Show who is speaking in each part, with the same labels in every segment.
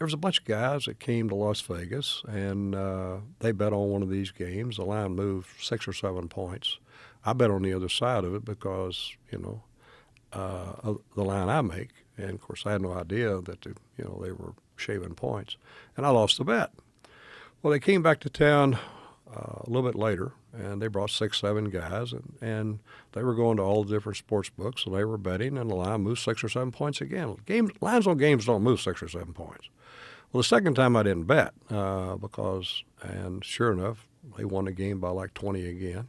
Speaker 1: there was a bunch of guys that came to Las Vegas, and they bet on one of these games. The line moved 6 or 7 points. I bet on the other side of it because, of the line I make. And, of course, I had no idea that, they were shaving points. And I lost the bet. Well, they came back to town a little bit later, and they brought 6, 7 guys, and they were going to all the different sports books, and they were betting, and the line moved 6 or 7 points again. Lines on games don't move 6 or 7 points. Well, the second time I didn't bet and sure enough, they won the game by like 20 again.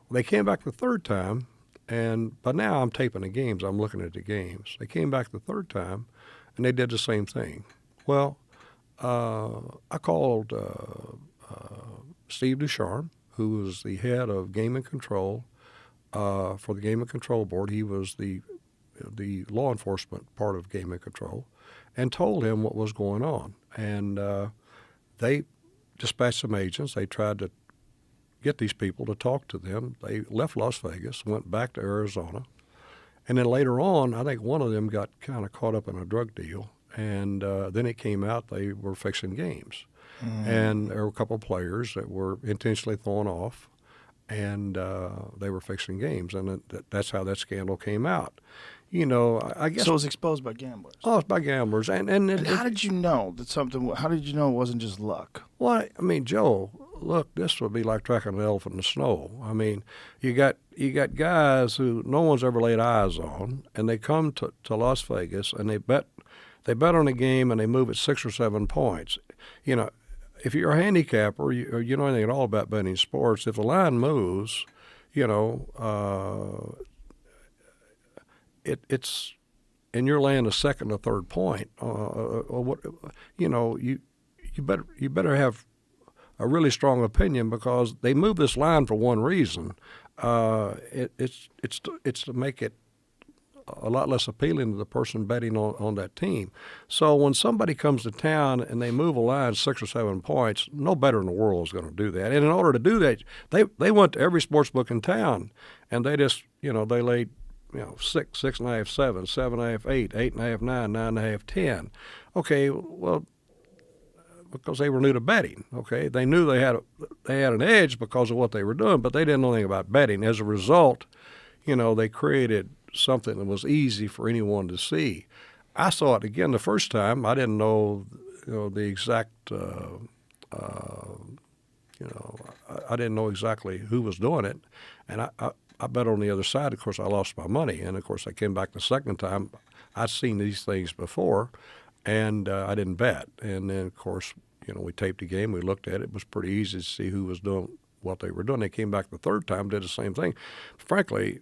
Speaker 1: Well, they came back the third time, and by now I'm taping the games. I'm looking at the games. They came back the third time, and they did the same thing. Well, I called Steve Ducharme, who was the head of Game and Control for the Game and Control Board. He was the law enforcement part of Game and Control, and told him what was going on. And they dispatched some agents. They tried to get these people to talk to them. They left Las Vegas, went back to Arizona, and then later on, I think one of them got kind of caught up in a drug deal, and then it came out they were fixing games. And there were a couple of players that were intentionally thrown off, and they were fixing games, and that's how that scandal came out. I guess.
Speaker 2: So it was exposed by gamblers.
Speaker 1: Oh, it's by gamblers, and
Speaker 2: how did you know that something? How did you know it wasn't just luck?
Speaker 1: Well, I mean, Joe, look, this would be like tracking an elephant in the snow. I mean, you got guys who no one's ever laid eyes on, and they come to Las Vegas and they bet on a game and they move it 6 or 7 points. If you're a handicapper, or you know anything at all about betting sports, if the line moves, it's and you're laying a second or third point. You better have a really strong opinion because they move this line for one reason. It's to make it a lot less appealing to the person betting on that team. So when somebody comes to town and they move a line 6 or 7 points, no bettor in the world is going to do that. And in order to do that, they went to every sports book in town, and they just, they laid, 6, 6.5, 7, 7.5, 8, 8.5, 9, 9.5, 10. Okay, well, because they were new to betting. Okay, they knew they had an edge because of what they were doing, but they didn't know anything about betting. As a result, they created something that was easy for anyone to see. I saw it again the first time. I didn't know, the exact, I didn't know exactly who was doing it, and I bet on the other side. Of course, I lost my money, and of course, I came back the second time. I'd seen these things before, and I didn't bet. And then, of course, we taped the game. We looked at it. It was pretty easy to see who was doing what they were doing. They came back the third time, did the same thing. Frankly,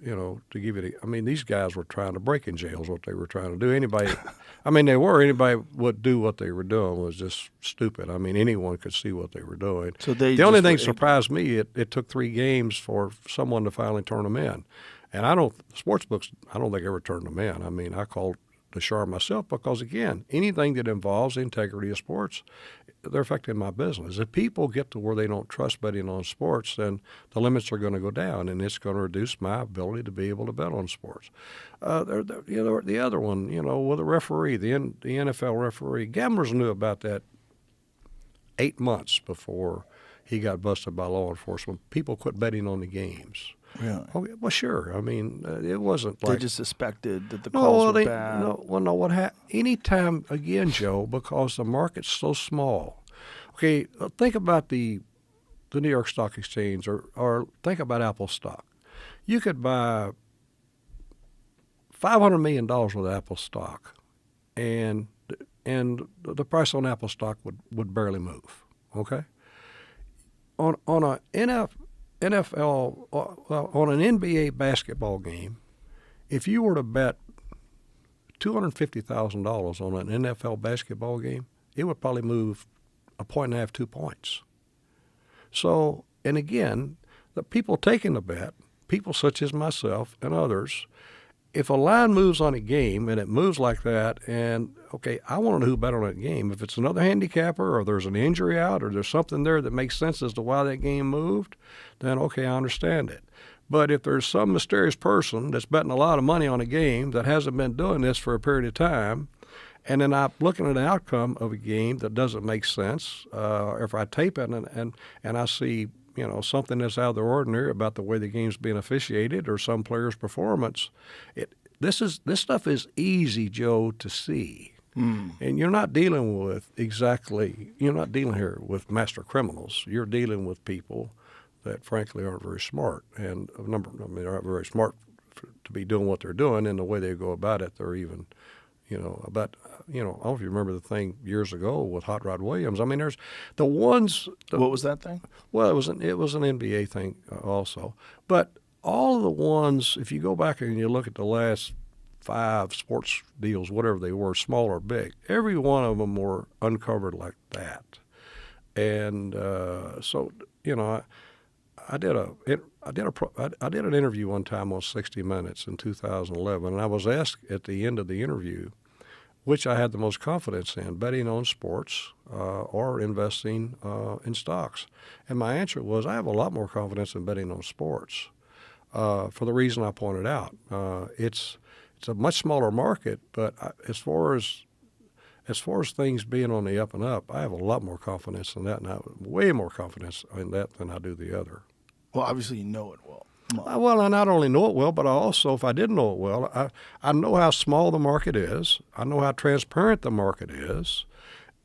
Speaker 1: to give you these guys were trying to break in jails, what they were trying to do. Anybody would do what they were doing was just stupid. I mean, anyone could see what they were doing. So the only thing that surprised me, it took 3 games for someone to finally turn them in. And sports books, I don't think ever turned them in. I mean, I called Ducharme myself because, again, anything that involves the integrity of sports, they're affecting my business. If people get to where they don't trust betting on sports, then the limits are going to go down, and it's going to reduce my ability to be able to bet on sports. The other one, with the referee, the NFL referee, gamblers knew about that 8 months before he got busted by law enforcement. People quit betting on the games.
Speaker 2: Really?
Speaker 1: Oh, well, sure. I mean, it wasn't like...
Speaker 2: They just suspected that the calls were bad.
Speaker 1: What happened? Anytime, again, Joe, because the market's so small. Okay, think about the New York Stock Exchange or think about Apple stock. You could buy $500 million worth of Apple stock, and the price on Apple stock would barely move, okay? On a NFL, on an NBA basketball game, if you were to bet $250,000 on an NFL basketball game, it would probably move 1.5, 2 points. So, and again, the people taking the bet, people such as myself and others, if a line moves on a game and it moves like that, and okay, I want to know who bet on that game. If it's another handicapper or there's an injury out or there's something there that makes sense as to why that game moved, then okay, I understand it. But if there's some mysterious person that's betting a lot of money on a game that hasn't been doing this for a period of time, And then I'm looking at an outcome of a game that doesn't make sense. If I tape it and I see, something that's out of the ordinary about the way the game's being officiated or some player's performance, this stuff is easy, Joe, to see. And you're not dealing here with master criminals. You're dealing with people that frankly aren't very smart, and they're not very smart to be doing what they're doing, and the way they go about it, they're even, I don't know if you remember the thing years ago with Hot Rod Williams. I mean, there's the ones.
Speaker 2: What was that thing?
Speaker 1: Well, it was an NBA thing also, but all of the ones, if you go back and you look at the last 5 sports deals, whatever they were, small or big, every one of them were uncovered like that. And so, I did an interview one time on 60 Minutes in 2011, and I was asked at the end of the interview which I had the most confidence in, betting on sports or investing in stocks. And my answer was, I have a lot more confidence in betting on sports for the reason I pointed out. It's a much smaller market, but as far as things being on the up and up, I have a lot more confidence in that, and I have way more confidence in that than I do the other.
Speaker 2: Well, obviously you know it well.
Speaker 1: Well, I not only know it well, but I also, if I didn't know it well, I know how small the market is. I know how transparent the market is,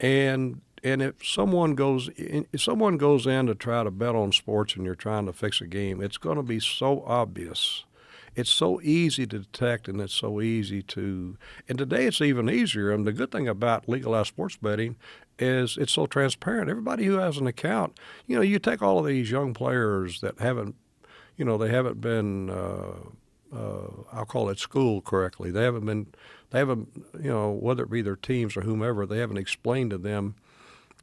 Speaker 1: and if someone goes in to try to bet on sports and you're trying to fix a game, it's going to be so obvious. It's so easy to detect, and it's so easy to. And today it's even easier. And the good thing about legalized sports betting is it's so transparent. Everybody who has an account, you take all of these young players that haven't, they haven't been, I'll call it schooled correctly. They haven't, whether it be their teams or whomever, they haven't explained to them,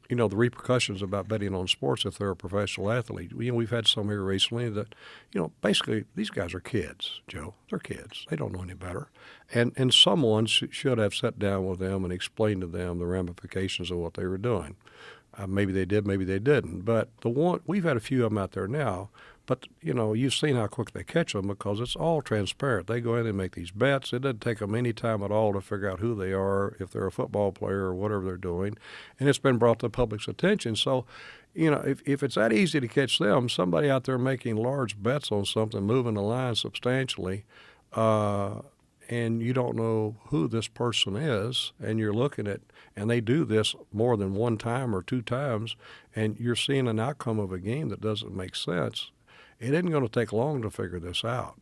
Speaker 1: the repercussions about betting on sports if they're a professional athlete. We've had some here recently that, basically these guys are kids, Joe. They're kids. They don't know any better. And someone should have sat down with them and explained to them the ramifications of what they were doing. Maybe they did, maybe they didn't. But we've had a few of them out there now. But, you've seen how quick they catch them because it's all transparent. They go in and make these bets. It doesn't take them any time at all to figure out who they are, if they're a football player or whatever they're doing. And it's been brought to the public's attention. So, if it's that easy to catch them, somebody out there making large bets on something, moving the line substantially, and you don't know who this person is, and you're looking at, and they do this more than one time or 2 times, and you're seeing an outcome of a game that doesn't make sense, it isn't going to take long to figure this out.